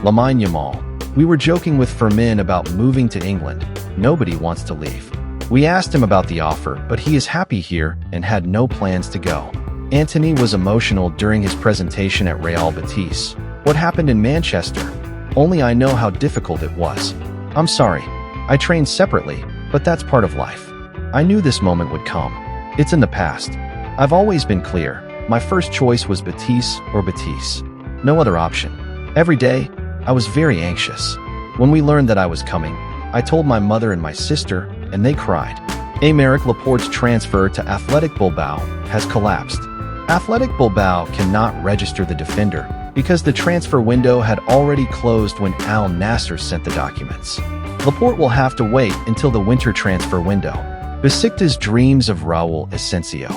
Lamine Yamal. We were joking with Fermín about moving to England. Nobody wants to leave. We asked him about the offer, but he is happy here and had no plans to go. Antony was emotional during his presentation at Real Betis. What happened in Manchester? Only I know how difficult it was. I'm sorry. I trained separately, but that's part of life. I knew this moment would come. It's in the past. I've always been clear. My first choice was Betis or Betis. No other option. Every day, I was very anxious. When we learned that I was coming, I told my mother and my sister, and they cried. Aymeric Laporte's transfer to Athletic Bilbao has collapsed. Athletic Bilbao cannot register the defender because the transfer window had already closed when Al Nassr sent the documents. Laporte will have to wait until the winter transfer window. Besiktas dreams of Raul Asensio.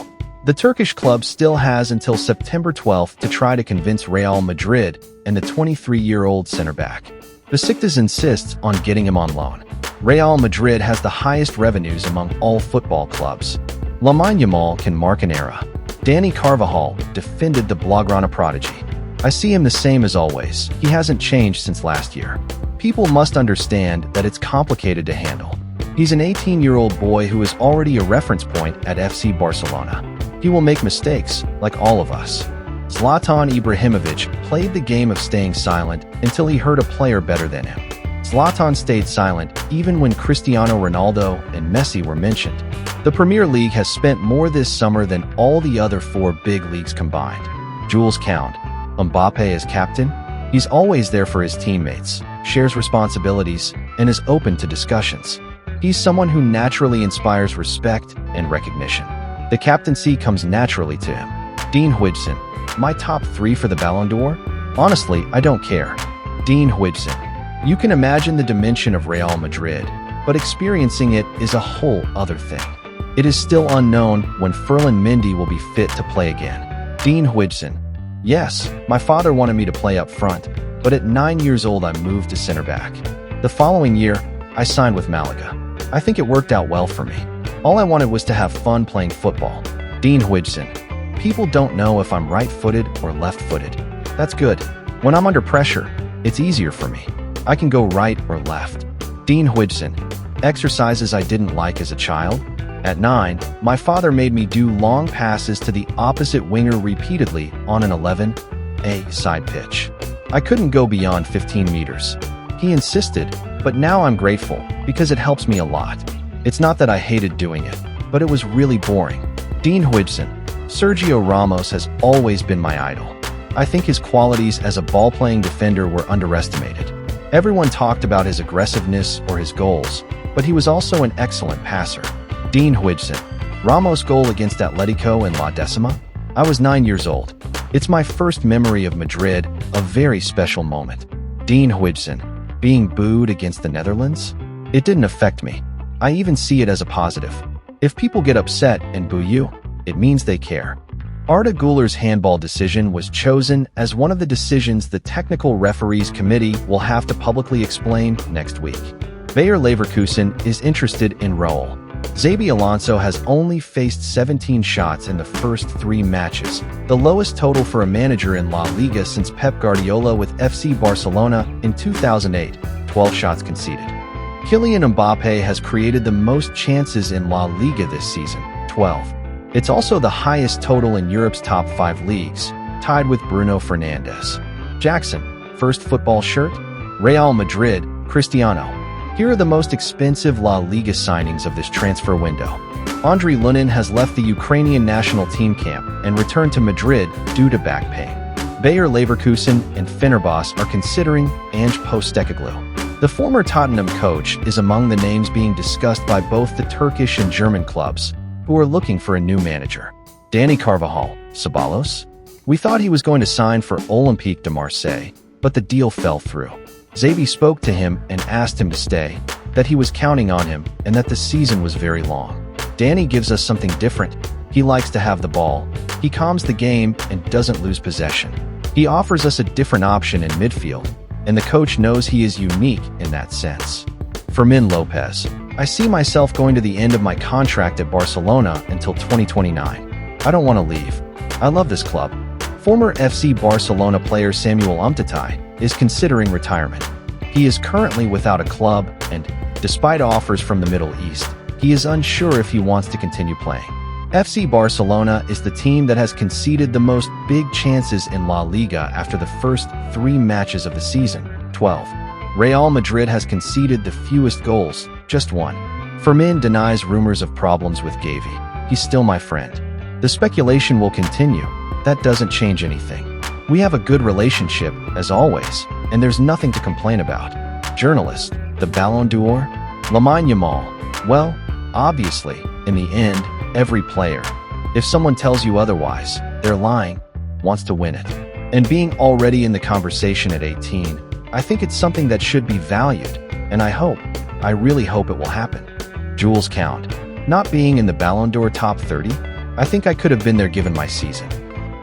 The Turkish club still has until September 12th to try to convince Real Madrid and the 23-year-old center-back. Besiktas insists on getting him on loan. Real Madrid has the highest revenues among all football clubs. Lamine Yamal can mark an era. Dani Carvajal defended the Blaugrana prodigy. I see him the same as always. He hasn't changed since last year. People must understand that it's complicated to handle. He's an 18-year-old boy who is already a reference point at FC Barcelona. He will make mistakes, like all of us. Zlatan Ibrahimovic played the game of staying silent until he heard a player better than him. Zlatan stayed silent even when Cristiano Ronaldo and Messi were mentioned. The Premier League has spent more this summer than all the other 4 big leagues combined. Jules Koundé. Mbappe as captain? He's always there for his teammates, shares responsibilities, and is open to discussions. He's someone who naturally inspires respect and recognition. The captaincy comes naturally to him. Dean Huijsen. My top 3 for the Ballon d'Or? Honestly, I don't care. Dean Huijsen. You can imagine the dimension of Real Madrid, but experiencing it is a whole other thing. It is still unknown when Ferland Mendy will be fit to play again. Dean Huijsen. Yes, my father wanted me to play up front, but at 9 years old I moved to center back. The following year, I signed with Malaga. I think it worked out well for me. All I wanted was to have fun playing football. Dean Huijsen. People don't know if I'm right-footed or left-footed. That's good. When I'm under pressure, it's easier for me. I can go right or left. Dean Huijsen. Exercises I didn't like as a child? At 9, my father made me do long passes to the opposite winger repeatedly on an 11A side pitch. I couldn't go beyond 15 meters. He insisted, but now I'm grateful because it helps me a lot. It's not that I hated doing it, but it was really boring. Dean Huijsen. Sergio Ramos has always been my idol. I think his qualities as a ball-playing defender were underestimated. Everyone talked about his aggressiveness or his goals, but he was also an excellent passer. Dean Huijsen. Ramos' goal against Atletico in La Decima? I was 9 years old. It's my first memory of Madrid, a very special moment. Dean Huijsen. Being booed against the Netherlands? It didn't affect me. I even see it as a positive. If people get upset and boo you, it means they care. Arda Güler's handball decision was chosen as one of the decisions the Technical Referees Committee will have to publicly explain next week. Bayer Leverkusen is interested in Raul. Xabi Alonso has only faced 17 shots in the first 3 matches, the lowest total for a manager in La Liga since Pep Guardiola with FC Barcelona in 2008, 12 shots conceded. Kylian Mbappé has created the most chances in La Liga this season, 12. It's also the highest total in Europe's top 5 leagues, tied with Bruno Fernandes. Jackson, first football shirt? Real Madrid, Cristiano. Here are the most expensive La Liga signings of this transfer window. Andriy Lunin has left the Ukrainian national team camp and returned to Madrid due to back pain. Bayer Leverkusen and Fenerbahce are considering Ange Postecoglou. The former Tottenham coach is among the names being discussed by both the Turkish and German clubs, who are looking for a new manager. Dani Carvajal, Ceballos? We thought he was going to sign for Olympique de Marseille, but the deal fell through. Xabi spoke to him and asked him to stay, that he was counting on him, and that the season was very long. Dani gives us something different. He likes to have the ball, he calms the game and doesn't lose possession. He offers us a different option in midfield, and the coach knows he is unique in that sense. Fermín López. I see myself going to the end of my contract at Barcelona until 2029. I don't want to leave. I love this club. Former FC Barcelona player Samuel Umtiti is considering retirement. He is currently without a club, and, despite offers from the Middle East, he is unsure if he wants to continue playing. FC Barcelona is the team that has conceded the most big chances in La Liga after the first 3 matches of the season, 12. Real Madrid has conceded the fewest goals, just 1. Fermín denies rumors of problems with Gavi. He's still my friend. The speculation will continue. That doesn't change anything. We have a good relationship, as always, and there's nothing to complain about. Journalist, the Ballon d'Or? Lamine Yamal. Well, obviously, in the end, every player, if someone tells you otherwise, they're lying, wants to win it. And being already in the conversation at 18, I think it's something that should be valued, and I really hope it will happen. Jules Koundé. Not being in the Ballon d'Or top 30, I think I could have been there given my season.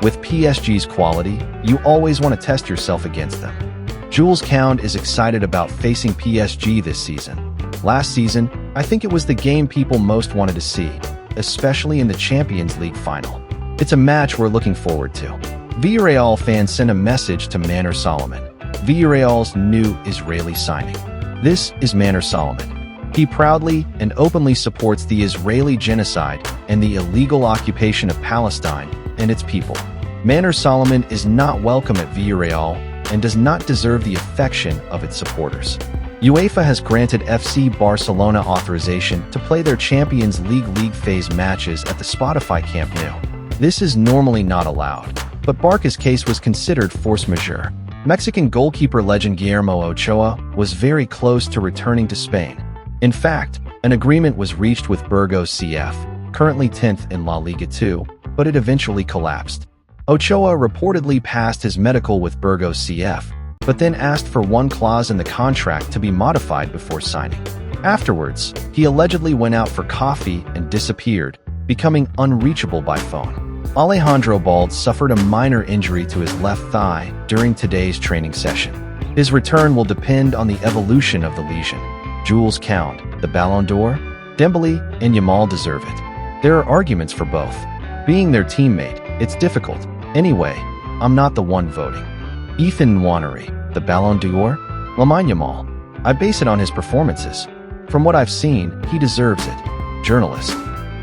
With PSG's quality, you always want to test yourself against them. Jules Koundé is excited about facing PSG this season. Last season, I think it was the game people most wanted to see, especially in the Champions League final. It's a match we're looking forward to. Villarreal fans sent a message to Manor Solomon, Villarreal's new Israeli signing. This is Manor Solomon. He proudly and openly supports the Israeli genocide and the illegal occupation of Palestine and its people. Manor Solomon is not welcome at Villarreal and does not deserve the affection of its supporters. UEFA has granted FC Barcelona authorization to play their Champions League phase matches at the Spotify Camp Nou. This is normally not allowed, but Barca's case was considered force majeure. Mexican goalkeeper legend Guillermo Ochoa was very close to returning to Spain. In fact, an agreement was reached with Burgos CF, currently 10th in La Liga 2, but it eventually collapsed. Ochoa reportedly passed his medical with Burgos CF, but then asked for one clause in the contract to be modified before signing. Afterwards, he allegedly went out for coffee and disappeared, becoming unreachable by phone. Alejandro Balde suffered a minor injury to his left thigh during today's training session. His return will depend on the evolution of the lesion. Jules Koundé, the Ballon d'Or? Dembélé and Yamal deserve it. There are arguments for both. Being their teammate, it's difficult. Anyway, I'm not the one voting. Ethan Nwaneri, the Ballon d'Or? Lamine Yamal. I base it on his performances. From what I've seen, he deserves it. Journalist.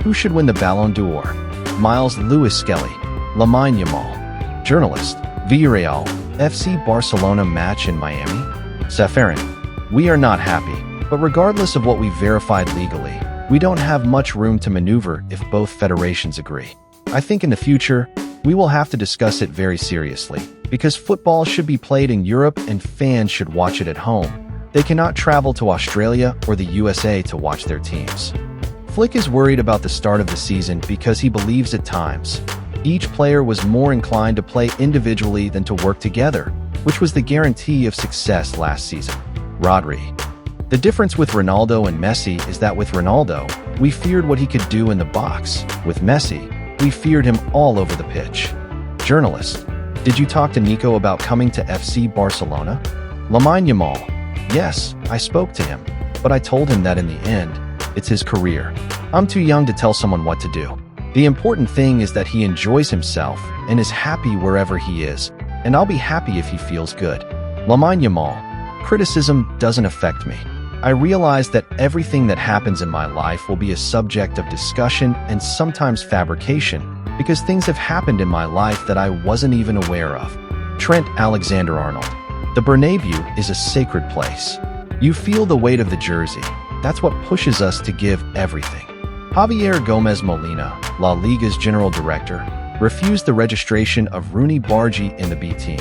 Who should win the Ballon d'Or? Miles Lewis Skelly. Lamine Yamal. Journalist. Villarreal, FC Barcelona match in Miami? Safarin. We are not happy, but regardless of what we verified legally, we don't have much room to maneuver if both federations agree. I think in the future, we will have to discuss it very seriously, because football should be played in Europe and fans should watch it at home. They cannot travel to Australia or the USA to watch their teams. Flick is worried about the start of the season because he believes at times each player was more inclined to play individually than to work together, which was the guarantee of success last season. Rodri. The difference with Ronaldo and Messi is that with Ronaldo, we feared what he could do in the box. With Messi, we feared him all over the pitch. Journalist. Did you talk to Nico about coming to FC Barcelona? Lamine Yamal. Yes, I spoke to him, but I told him that in the end, it's his career. I'm too young to tell someone what to do. The important thing is that he enjoys himself and is happy wherever he is, and I'll be happy if he feels good. Lamine Yamal. Criticism doesn't affect me. I realize that everything that happens in my life will be a subject of discussion and sometimes fabrication, because things have happened in my life that I wasn't even aware of. Trent Alexander-Arnold. The Bernabeu is a sacred place. You feel the weight of the jersey. That's what pushes us to give everything. Javier Gomez Molina, La Liga's general director, refused the registration of Rooney Bargi in the B team.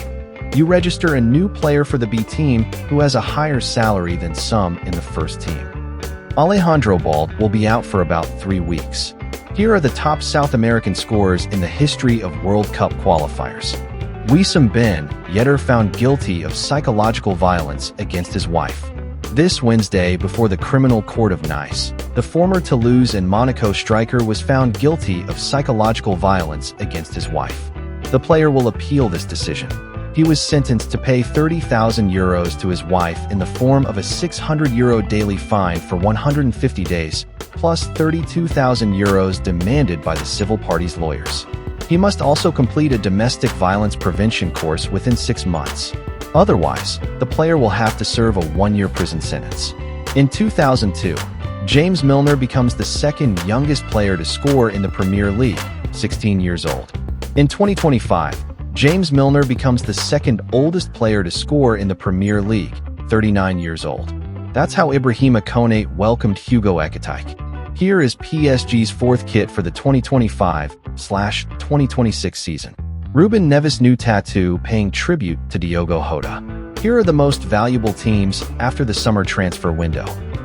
You register a new player for the B team who has a higher salary than some in the first team. Alejandro Balde will be out for about 3 weeks. Here are the top South American scorers in the history of World Cup qualifiers. Wissam Ben Yedder found guilty of psychological violence against his wife. This Wednesday, before the Criminal Court of Nice, the former Toulouse and Monaco striker was found guilty of psychological violence against his wife. The player will appeal this decision. He was sentenced to pay €30,000 to his wife in the form of a €600 daily fine for 150 days, plus €32,000 demanded by the civil party's lawyers. He must also complete a domestic violence prevention course within 6 months. Otherwise, the player will have to serve a 1-year prison sentence. In 2002, James Milner becomes the second youngest player to score in the Premier League, 16 years old. In 2025, James Milner becomes the second oldest player to score in the Premier League, 39 years old. That's how Ibrahima Koné welcomed Hugo Ekitike. Here is PSG's fourth kit for the 2025/2026 season. Ruben Neves' new tattoo paying tribute to Diogo Jota. Here are the most valuable teams after the summer transfer window.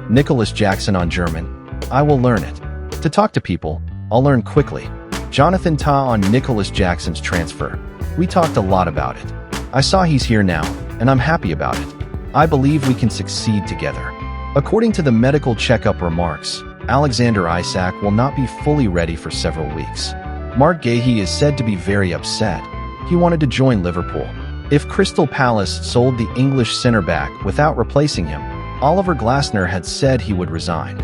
Nicholas Jackson on German. I will learn it. To talk to people, I'll learn quickly. Jonathan Tah on Nicholas Jackson's transfer. We talked a lot about it. I saw he's here now, and I'm happy about it. I believe we can succeed together. According to the medical checkup remarks, Alexander Isak will not be fully ready for several weeks. Mark Guéhi is said to be very upset. He wanted to join Liverpool. If Crystal Palace sold the English centre-back without replacing him, Oliver Glasner had said he would resign.